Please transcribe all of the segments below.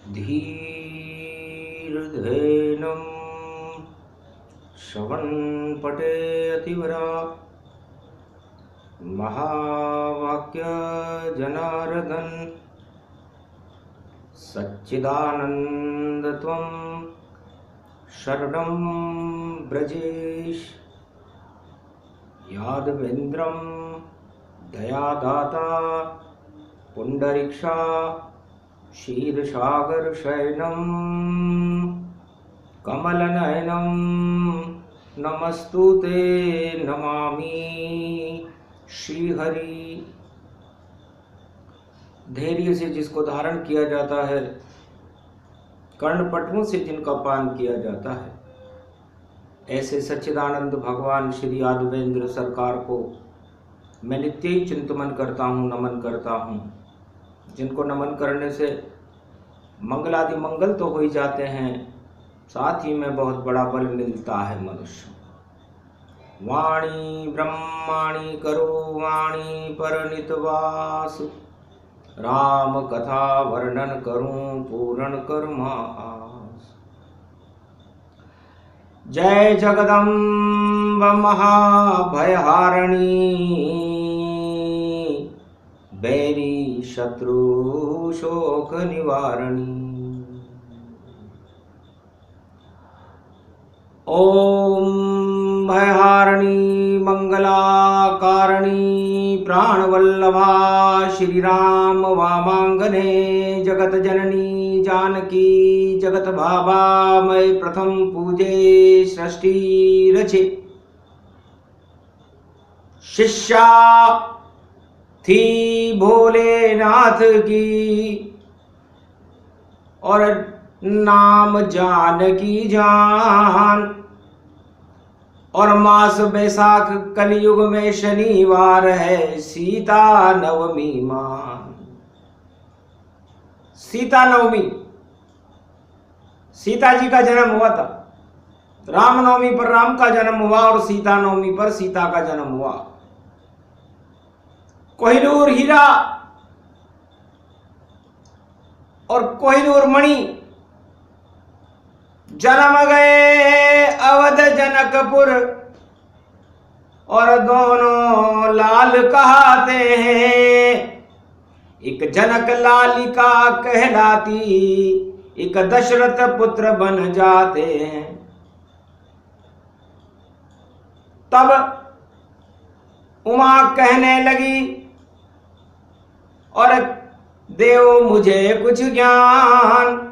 धीर्धेनं श्रवणपटे अतिवरा महावाक्य जनार्दन सच्चिदानंद त्वं शरणं ब्रजेश यादवेन्द्रं दयादाता पुंडरीक्षा क्षीरसागर शयनं कमलनयनं नमस्तुते नमामि श्रीहरि। धैर्य से जिसको धारण किया जाता है, कर्णपटुओं से जिनका पान किया जाता है, ऐसे सच्चिदानंद भगवान श्री यादवेंद्र सरकार को मैं नित्य ही चिंतन करता हूँ, नमन करता हूँ। जिनको नमन करने से मंगलादि मंगल तो हो ही जाते हैं, साथ ही में बहुत बड़ा बल मिलता है मनुष्य। वाणी ब्रह्माणी करो वाणी परनितवास, राम कथा वर्णन करूं पूर्ण कर्मास। जय जगदम्ब महाभयहारिणी, बैरी शत्रु शोक निवारणी। ओम भयहारिणी मंगलाकारिणी प्राणवल्लभा श्री राम वामांगने, जगत जननी जानकी जगत भाभा मैं प्रथम पूजे सृष्टि रचे। शिष्या थी भोलेनाथ की और नाम जानकी जान, और मास बैसाख कलयुग में शनिवार है सीता नवमी मान। सीता नवमी, सीता जी का जन्म हुआ था। राम नवमी पर राम का जन्म हुआ और सीता नवमी पर सीता का जन्म हुआ। कोहिनूर हीरा और कोहिनूर मणि जन्म गए अवध जनकपुर, और दोनों लाल कहते हैं। एक जनक लालिका कहलाती, एक दशरथ पुत्र बन जाते हैं। तब उमा कहने लगी, और देव मुझे कुछ ज्ञान,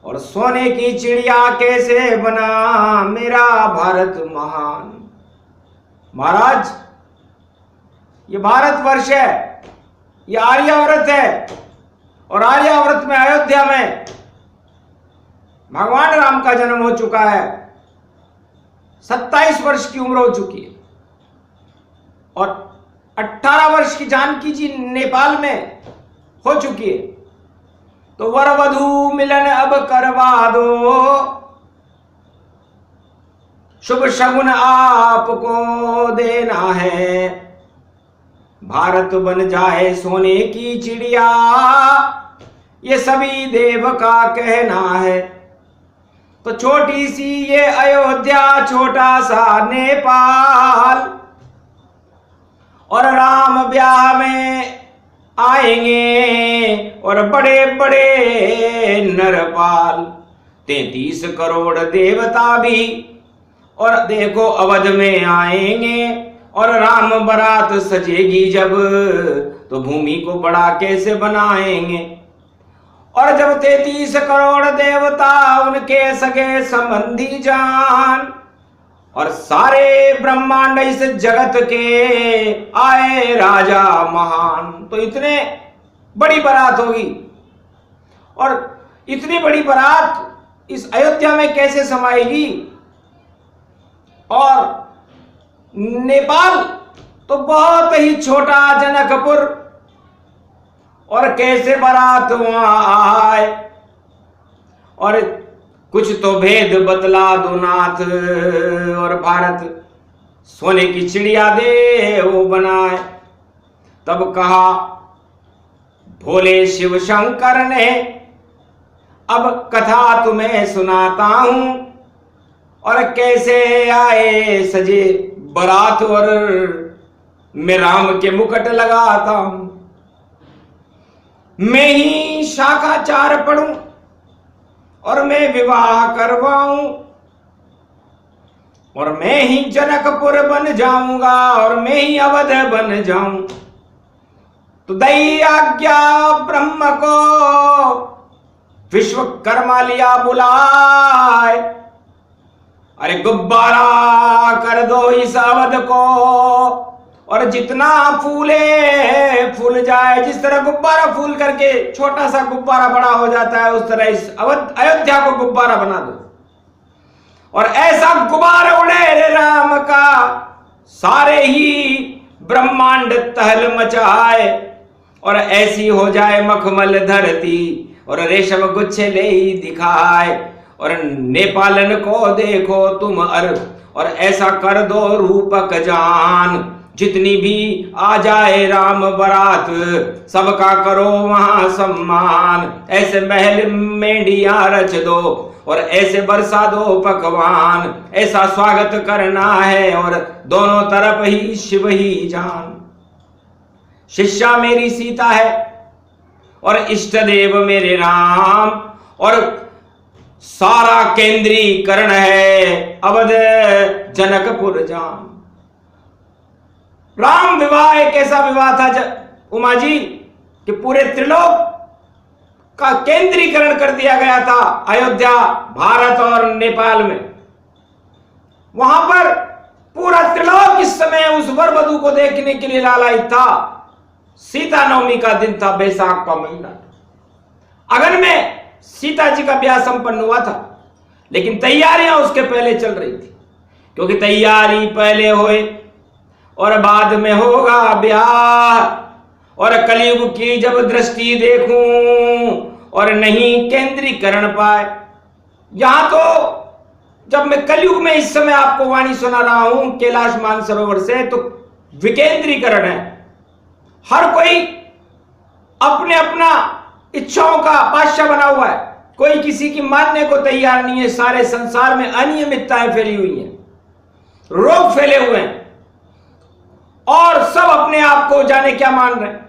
और सोने की चिड़िया कैसे बना मेरा भारत महान। महाराज, ये भारतवर्ष है, ये आर्यावर्त है, और आर्यावर्त में अयोध्या में भगवान राम का जन्म हो चुका है। 27 वर्ष की उम्र हो चुकी है, और 18 वर्ष की जानकी जी नेपाल में हो चुकी है। तो वर वधू मिलन अब करवा दो, शुभ शगुन आपको देना है। भारत बन जाए सोने की चिड़िया, ये सभी देव का कहना है। तो छोटी सी ये अयोध्या, छोटा सा नेपाल, और राम ब्याह में आएंगे और बड़े बड़े नरपाल। 33 करोड़ देवता भी और देखो अवध में आएंगे, और राम बारात सजेगी जब, तो भूमि को बड़ा कैसे बनाएंगे। और जब 33 करोड़ देवता उनके सगे संबंधी जान, और सारे ब्रह्मांड इस जगत के आए राजा महान, तो इतने बड़ी बारात होगी। और इतनी बड़ी बारात इस अयोध्या में कैसे समाएगी। और नेपाल तो बहुत ही छोटा जनकपुर, और कैसे बारात वहां आए। और कुछ तो भेद बतला दो नाथ, और भारत सोने की चिड़िया दे वो बनाए। तब कहा भोले शिव शंकर ने अब कथा तुम्हें सुनाता हूं, और कैसे आए सजे बारात और मैं राम के मुकुट लगाता हूं। मैं ही शाखाचार पढ़ूं और मैं विवाह करवाऊं, और मैं ही जनकपुर बन जाऊंगा और मैं ही अवध बन जाऊं। तो दई आज्ञा ब्रह्म को विश्वकर्मा लिया बुलाए, अरे गुब्बारा कर दो इस अवध को, और जितना फूले फूल जाए। जिस तरह गुब्बारा फूल करके छोटा सा गुब्बारा बड़ा हो जाता है, उस तरह इस अयोध्या को गुब्बारा बना दो, और ऐसा गुब्बारा उड़े रे राम का, सारे ही ब्रह्मांड तहल मचाए, और ऐसी हो जाए मखमल धरती, और रेशम गुच्छे ले ही दिखाए। और नेपालन को देखो तुम और ऐसा कर दो रूपक जान, जितनी भी आ जाए राम बारात, सबका करो वहां सम्मान। ऐसे महल मेंढियां रच दो और ऐसे बरसा दो पकवान, ऐसा स्वागत करना है और दोनों तरफ ही शिव ही जान। शिष्या मेरी सीता है और इष्ट देव मेरे राम, और सारा केंद्रीकरण है अवध जनकपुर जान। राम विवाह एक ऐसा विवाह था उमा जी कि पूरे त्रिलोक का केंद्रीकरण कर दिया गया था अयोध्या, भारत और नेपाल में। वहां पर पूरा त्रिलोक इस समय उस वर वधू को देखने के लिए लालायित था। सीता नवमी का दिन था, बैसाख का महीना था। अगन में सीता जी का ब्याह संपन्न हुआ था, लेकिन तैयारियां उसके पहले चल रही थी, क्योंकि तैयारी पहले होए और बाद में होगा ब्याह। और कलयुग की जब दृष्टि देखूं और नहीं केंद्रीकरण पाए। यहां तो जब मैं कलयुग में इस समय आपको वाणी सुना रहा हूं कैलाश मानसरोवर से, तो विकेंद्रीकरण है। हर कोई अपने अपना इच्छाओं का बादशाह बना हुआ है, कोई किसी की मानने को तैयार नहीं है। सारे संसार में अनियमितताएं फैली हुई हैं, रोग फैले हुए हैं, और सब अपने आप को जाने क्या मान रहे हैं।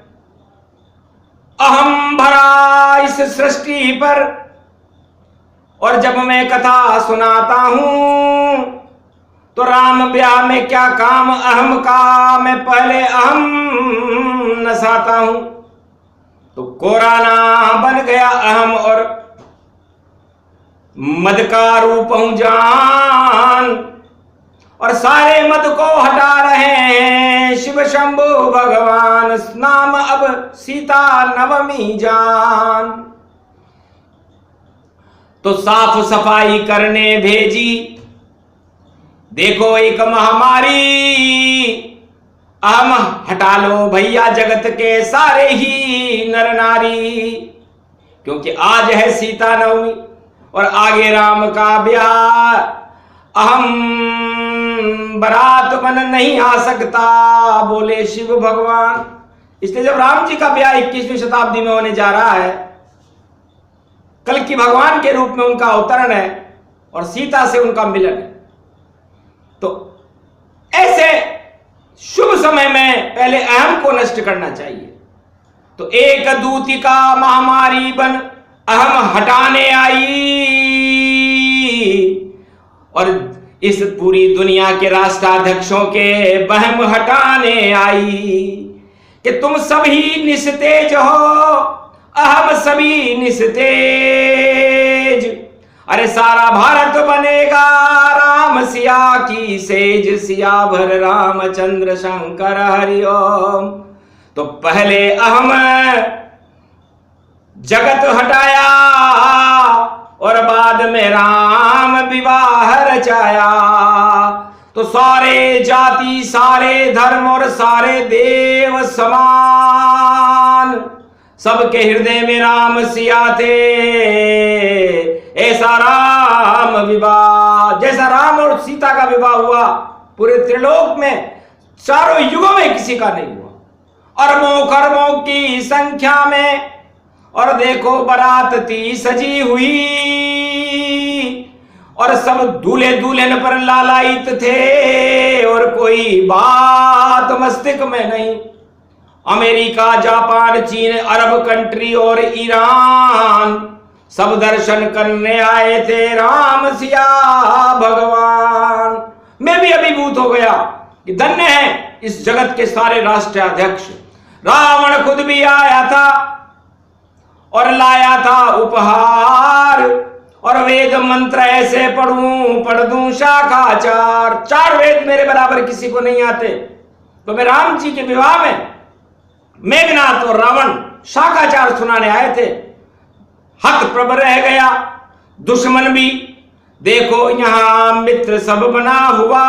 अहम भरा इस सृष्टि पर, और जब मैं कथा सुनाता हूं तो राम ब्याह में क्या काम अहम का, मैं पहले अहम नसाता हूं। तो कोराना बन गया अहम और मद का रूप हूं जान, और सारे मद को हटा रहे हैं शिव शंभु भगवान। नाम अब सीता नवमी जान। तो साफ सफाई करने भेजी, देखो एक महामारी, अहम हटा लो भैया जगत के सारे ही नर नारी। क्योंकि आज है सीता नवमी और आगे राम का ब्याह, अहम बारात बन नहीं आ सकता, बोले शिव भगवान। इसलिए जब राम जी का ब्याह 21वीं शताब्दी में होने जा रहा है, कल की भगवान के रूप में उनका अवतरण है और सीता से उनका मिलन है, तो ऐसे शुभ समय में पहले अहम को नष्ट करना चाहिए। तो एक दूतिका महामारी बन अहम हटाने आई, और इस पूरी दुनिया के राष्ट्राध्यक्षों के वहम हटाने आई कि तुम सभी निस्तेज हो, अहम सभी निस्तेज। अरे सारा भारत बनेगा राम सिया की सेज, सिया भर रामचंद्र शंकर हरिओम। तो पहले अहम जगत हटाया और बाद में राम विवाह रचाया। तो सारे जाति, सारे धर्म और सारे देव समान, सबके हृदय में राम सिया थे। ऐसा राम विवाह, जैसा राम और सीता का विवाह हुआ पूरे त्रिलोक में चारों युगों में किसी का नहीं हुआ। अरबों खरबों की संख्या में और देखो बारात थी सजी हुई और सब दूल्हे दुल्हन पर लालायित थे और कोई बात मस्तिष्क में नहीं। अमेरिका, जापान, चीन, अरब कंट्री और ईरान सब दर्शन करने आए थे राम सिया भगवान। मैं भी अभिभूत हो गया कि धन्य है इस जगत के सारे राष्ट्राध्यक्ष। रावण खुद भी आया था और लाया था उपहार, और वेद मंत्र ऐसे पढ़ दूं शाखाचार। 4 वेद मेरे बराबर किसी को नहीं आते। तो मैं राम जी के विवाह में मेघनाथ और रावण शाखाचार सुनाने आए थे। हत प्रभ रह गया दुश्मन भी। देखो यहां मित्र सब बना हुआ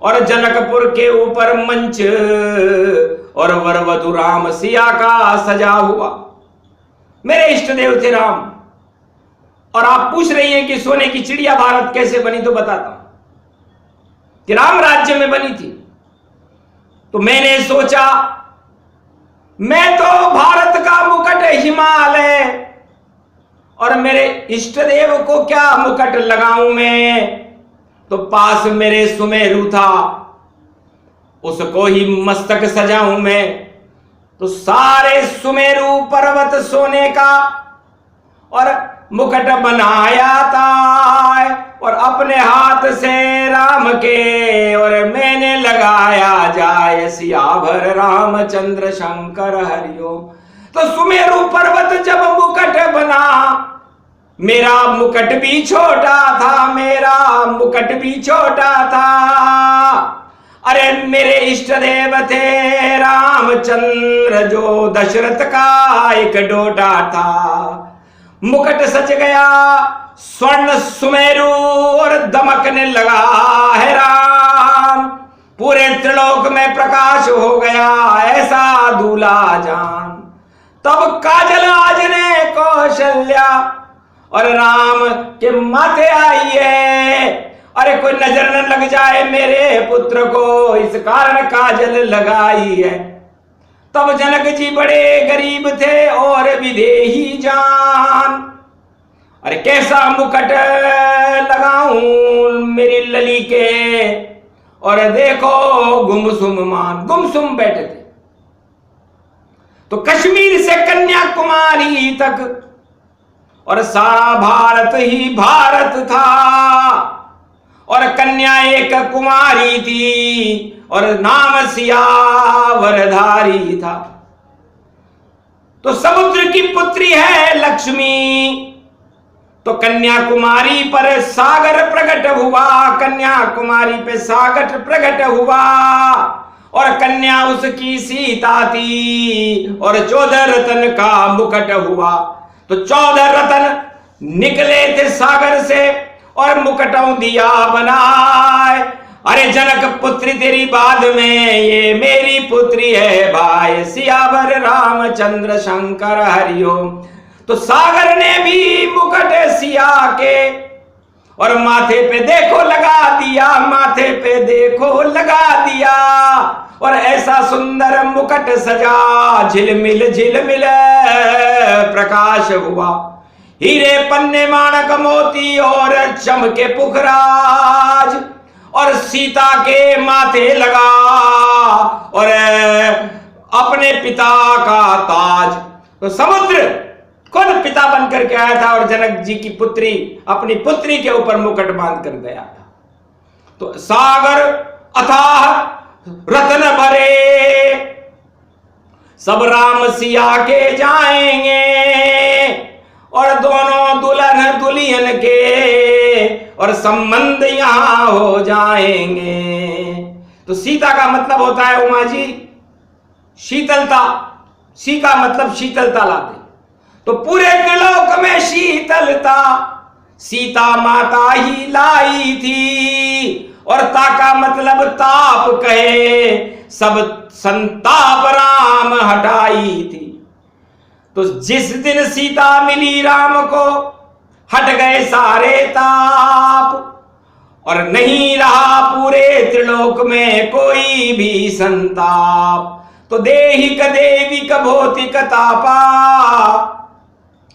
और जनकपुर के ऊपर मंच और वर वधु राम सिया का सजा हुआ। मेरे इष्ट देव थे राम। और आप पूछ रही हैं कि सोने की चिड़िया भारत कैसे बनी, तो बताता हूं कि राम राज्य में बनी थी। तो मैंने सोचा मैं तो भारत का मुकुट हिमालय और मेरे इष्ट देव को क्या मुकुट लगाऊं मैं। तो पास मेरे सुमेरु था, उसको ही मस्तक सजाऊं मैं। तो सारे सुमेरु पर्वत सोने का और मुकुट बनाया था और अपने हाथ से राम के और मैंने लगाया जाय सियावर रामचंद्र शंकर हरिओम। तो सुमेरु पर्वत जब मुकुट बना, मेरा मुकुट भी छोटा था, मेरा मुकुट भी छोटा था। अरे मेरे इष्ट देव थे रामचंद्र जो दशरथ का एक डोटा था। मुकुट सज गया स्वर्ण सुमेरु और दमकने लगा है राम। पूरे त्रिलोक में प्रकाश हो गया ऐसा दूल्हा जान। तब काजल आज ने कौशल्या और राम के माथे आई है। अरे कोई नजर न लग जाए मेरे पुत्र को, इस कारण काजल लगाई है। तब जनक जी बड़े गरीब थे और विदेही जान। अरे कैसा मुकुट लगाऊं मेरी लली के, और देखो गुमसुम मान, गुमसुम बैठे थे। तो कश्मीर से कन्याकुमारी तक और सारा भारत ही भारत था और कन्या एक कुमारी थी और नाम सियावरधारी था। तो समुद्र की पुत्री है लक्ष्मी। तो कन्याकुमारी पर सागर प्रकट हुआ, कन्याकुमारी पे सागर प्रकट हुआ और कन्या उसकी सीता थी और 14 रत्न का मुकुट हुआ। तो 14 रत्न निकले थे सागर से और मुकुटों दिया बनाए। अरे जनक पुत्री तेरी बाद में ये मेरी पुत्री है भाई सियावर रामचंद्र शंकर हरिओम। तो सागर ने भी मुकुट सिया के और माथे पे देखो लगा दिया, माथे पे देखो लगा दिया और ऐसा सुंदर मुकुट सजा झिलमिल झिलमिल प्रकाश हुआ। हीरे पन्ने माणक मोती और चमके पुखराज और सीता के माथे लगा और अपने पिता का ताज। तो समुद्र खुद पिता बनकर के आया था और जनक जी की पुत्री अपनी पुत्री के ऊपर मुकुट बांध कर गया था। तो सागर अथाह रत्न भरे सब राम सिया के जाएंगे और दोनों दुल्हन दुल्हन के और संबंध यहां हो जाएंगे। तो सीता का मतलब होता है उमा जी शीतलता। सी का मतलब शीतलता लाते। तो पूरे त्रिलोक में शीतलता सीता माता ही लाई थी और ता का मतलब ताप कहे, सब संताप राम हटाई थी। तो जिस दिन सीता मिली राम को हट गए सारे ताप और नहीं रहा पूरे त्रिलोक में कोई भी संताप। तो देहिक देविक भौतिक तापा,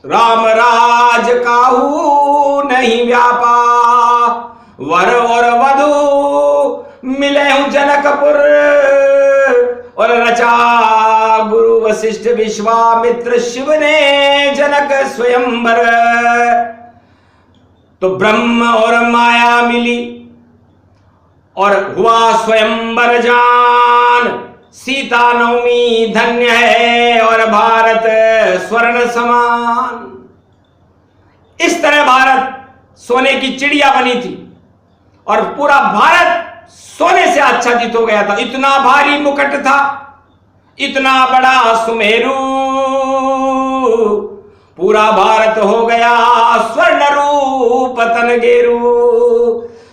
राम राज काहू नहीं व्यापा। वर और वधु मिले हूं जनकपुर, और रचा गुरु वशिष्ठ विश्वामित्र शिव ने जनक स्वयंवर। तो ब्रह्म और माया मिली और हुआ स्वयंवर जान। सीता नवमी धन्य है और भारत स्वर्ण समान। इस तरह भारत सोने की चिड़िया बनी थी और पूरा भारत सोने से आच्छादित हो गया था। इतना भारी मुकुट था, इतना बड़ा सुमेरु, पूरा भारत हो गया स्वर्ण रूप तनगेरु।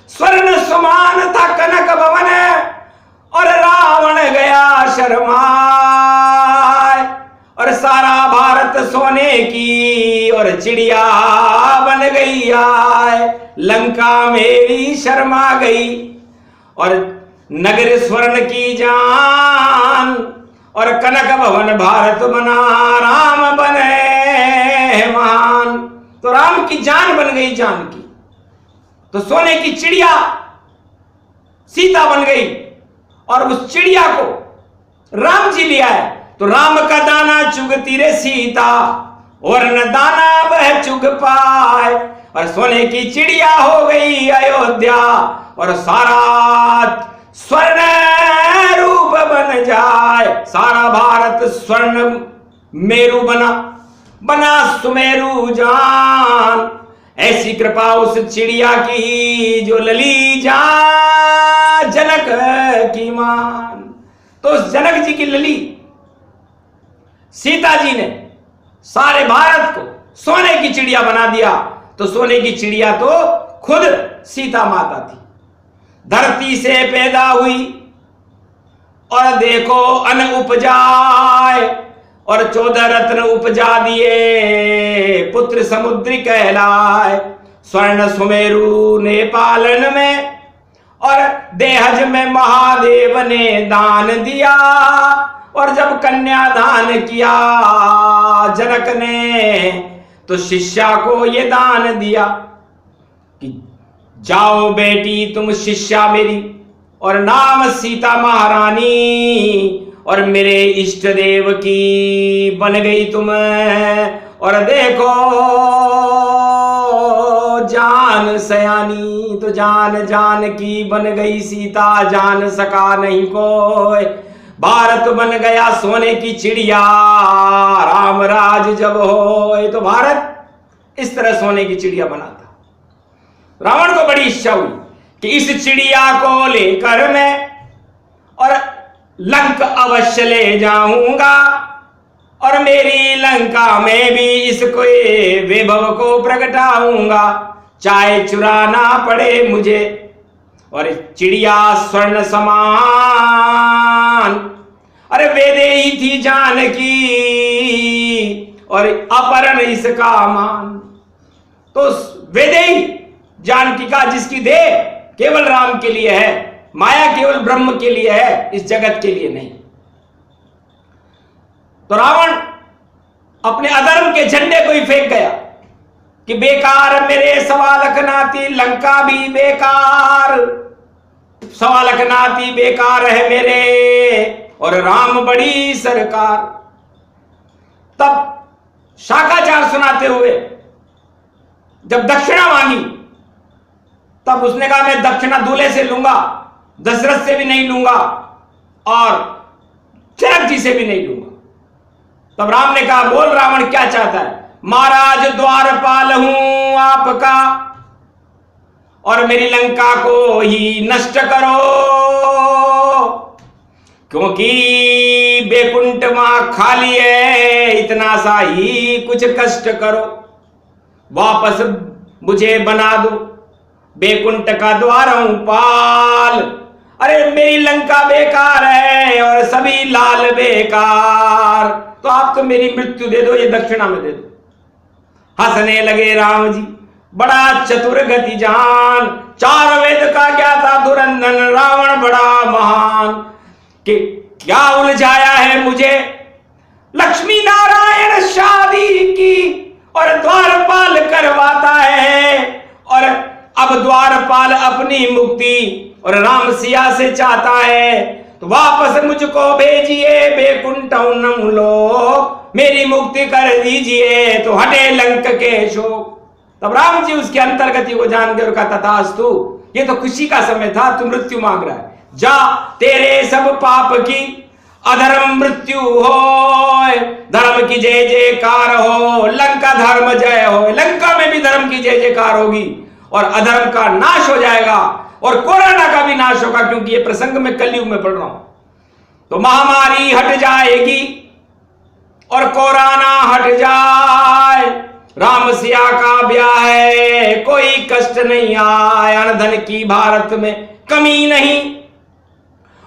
स्वर्ण समान था कनक भवन और रावण गया शर्माए। और सारा भारत सोने की और चिड़िया बन गई आए। लंका मेरी शर्मा गई और नगर स्वर्ण की जान। और कनक भवन भारत बना, राम बने महान। तो राम की जान बन गई जानकी। तो सोने की चिड़िया सीता बन गई और उस चिड़िया को राम जी लिया है। तो राम का दाना चुगती रे सीता, और न दाना वह चुग पाए। और सोने की चिड़िया हो गई अयोध्या, और सारा स्वर्ण रूप बन जाए। सारा भारत स्वर्ण मेरु बना सुमेरु जान। ऐसी कृपा उस चिड़िया की जो लली जा जनक की मान। तो उस जनक जी की लली सीता जी ने सारे भारत को सोने की चिड़िया बना दिया। तो सोने की चिड़िया तो खुद सीता माता थी। धरती से पैदा हुई और देखो अन्न उपजाए, और 14 रत्न उपजा दिए, पुत्र समुद्री कहलाए। स्वर्ण सुमेरु ने पालन में और देहज में महादेव ने दान दिया। और जब कन्यादान किया जनक ने, तो शिष्या को ये दान दिया कि जाओ बेटी तुम शिष्या मेरी, और नाम सीता महारानी, और मेरे इष्ट देव की बन गई तुम। और देखो जान सयानी, तो जान की बन गई सीता, जान सका नहीं कोई। भारत बन गया सोने की चिड़िया, राम राज जब होए। तो भारत इस तरह सोने की चिड़िया बना था। रावण को बड़ी इच्छा हुई कि इस चिड़िया को लेकर मैं और लंका अवश्य ले जाऊंगा, और मेरी लंका में भी इसको वैभव को प्रगटाऊंगा, चाहे चुराना पड़े मुझे। और चिड़िया स्वर्ण समान, अरे वेदेही थी जानकी, और अपहरण इसका मान। तो वेदेही जानकी का जिसकी देह केवल राम के लिए है, माया केवल ब्रह्म के लिए है, इस जगत के लिए नहीं। तो रावण अपने अधर्म के झंडे को ही फेंक गया कि बेकार मेरे सवालक नाती, लंका भी बेकार, सवालक नाती बेकार है मेरे, और राम बड़ी सरकार। तब शाकाचार सुनाते हुए जब दक्षिणा मांगी, तब उसने कहा मैं दक्षिणा दूल्हे से लूंगा, दशरथ से भी नहीं लूंगा, और जनक जी से भी नहीं लूंगा। तब राम ने कहा बोल रावण क्या चाहता है। महाराज द्वारपाल हूं आपका, और मेरी लंका को ही नष्ट करो, क्योंकि बेकुंठ मां खाली है, इतना सा ही कुछ कष्ट करो, वापस मुझे बना दो बेकुंठ का द्वारों पाल। अरे मेरी लंका बेकार है और सभी लाल बेकार, तो आप तो मेरी मृत्यु दे दो, ये दक्षिणा में दे दो। हंसने लगे राम जी, बड़ा चतुर गति जान, चार वेद का क्या था धुरंधर, रावण बड़ा महान। कि क्या उलझाया है मुझे, लक्ष्मी नारायण शादी की और द्वारपाल करवाता है, और अब द्वारपाल अपनी मुक्ति और राम सिया से चाहता है, तो वापस मुझको भेजिए बैकुंठम लोक, मेरी मुक्ति कर दीजिए तो हटे लंक के शोक। तब राम जी उसके अंतर्गति को जान गए और कहा तथास्तु, ये तो खुशी का समय था, तू मृत्यु मांग रहा है, जा तेरे सब पाप की अधर्म मृत्यु हो, धर्म की जय जयकार हो, लंका धर्म जय हो, लंका में भी धर्म की जय जयकार होगी और अधर्म का नाश हो जाएगा और कोरोना का भी नाश होगा, क्योंकि ये प्रसंग में कलयुग में पढ़ रहा हूं। तो महामारी हट जाएगी और कोरोना हट जाए, राम सिया का ब्याह है, कोई कष्ट नहीं आए, अनधन की भारत में कमी नहीं,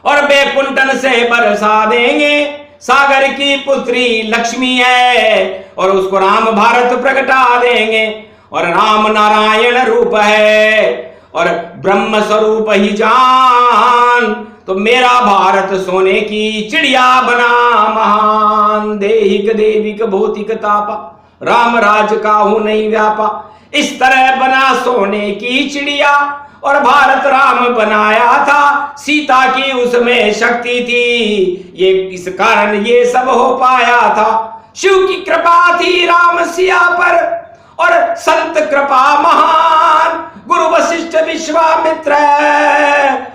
और बैकुंठन से बरसा देंगे, सागर की पुत्री लक्ष्मी है और उसको राम भारत प्रगटा देंगे, और राम नारायण रूप है और ब्रह्म स्वरूप ही जान, तो मेरा भारत सोने की चिड़िया बना महान, देहिक देविक भौतिक तापा, राम राज काहू नहीं व्यापा, इस तरह बना सोने की चिड़िया, और भारत राम बनाया था, सीता की उसमें शक्ति थी, ये इस कारण ये सब हो पाया था, शिव की कृपा थी राम सिया पर और संत कृपा महान, गुरु वशिष्ठ विश्वामित्र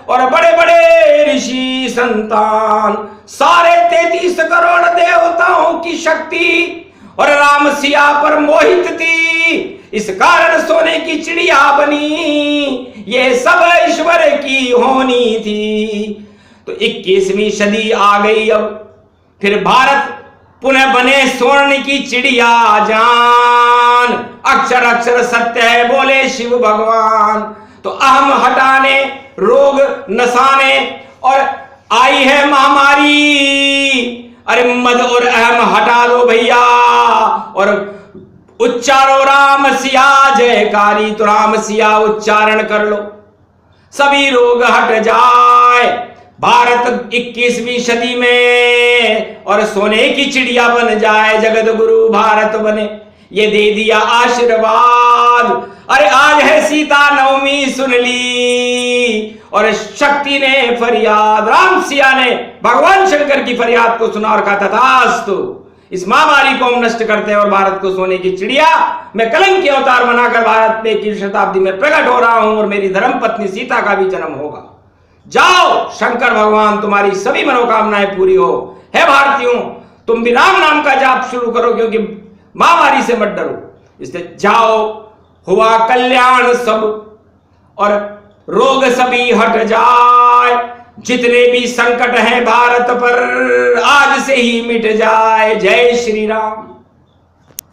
और बड़े बड़े ऋषि संतान, सारे 33 करोड़ देवताओं की शक्ति और राम सिया पर मोहित थी, इस कारण सोने की चिड़िया बनी, ये सब ईश्वर की होनी थी। तो 21वीं सदी आ गई, अब फिर भारत पुनः बने स्वर्ण की चिड़िया जान, अक्षर अक्षर सत्य है बोले शिव भगवान। तो अहम हटाने, रोग नसाने, और आई है महामारी, अरे मद और अहम हटा दो भैया, और उच्चारो राम सिया जयकारी, तो राम सिया उच्चारण कर लो, सभी रोग हट जाए, भारत 21वीं सदी में और सोने की चिड़िया बन जाए, जगत गुरु भारत बने, ये दे दिया आशीर्वाद। अरे आज है सीता नवमी सुन ली, और शक्ति ने फरियाद, राम सिया ने भगवान शंकर की फरियाद को सुना और कहा तथास्तु, इस महामारी को हम नष्ट करते हैं और भारत को सोने की चिड़िया, मैं कलंक के अवतार बनाकर भारत में की शताब्दी में प्रकट हो रहा हूं और मेरी धर्म पत्नी सीता का भी जन्म होगा। जाओ शंकर भगवान तुम्हारी सभी मनोकामनाएं पूरी हो। है भारतीयों, तुम भी राम नाम का जाप शुरू करो, क्योंकि महामारी से मत डरो, इसलिए जाओ, हुआ कल्याण सब और रोग सभी हट जाए, जितने भी संकट हैं भारत पर आज से ही मिट जाए। जय श्री राम।